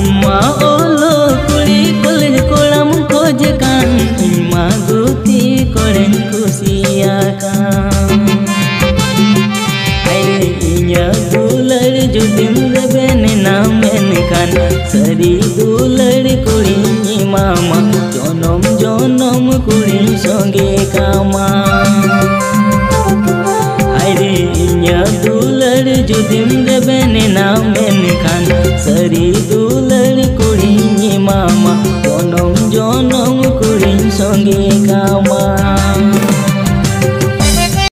अम्मा ओलो कुड़ी कुल कोलम खोज कान इमा गुती कोरेन कुसिया कान अरे इया दुलर जुदिम रेबेन नामेन कान सरी दुलर कुड़ी मामा जनम जनम कुड़ी संगे कामा अरे इया दुलर जुदिम रेबेन नामेन कान सरी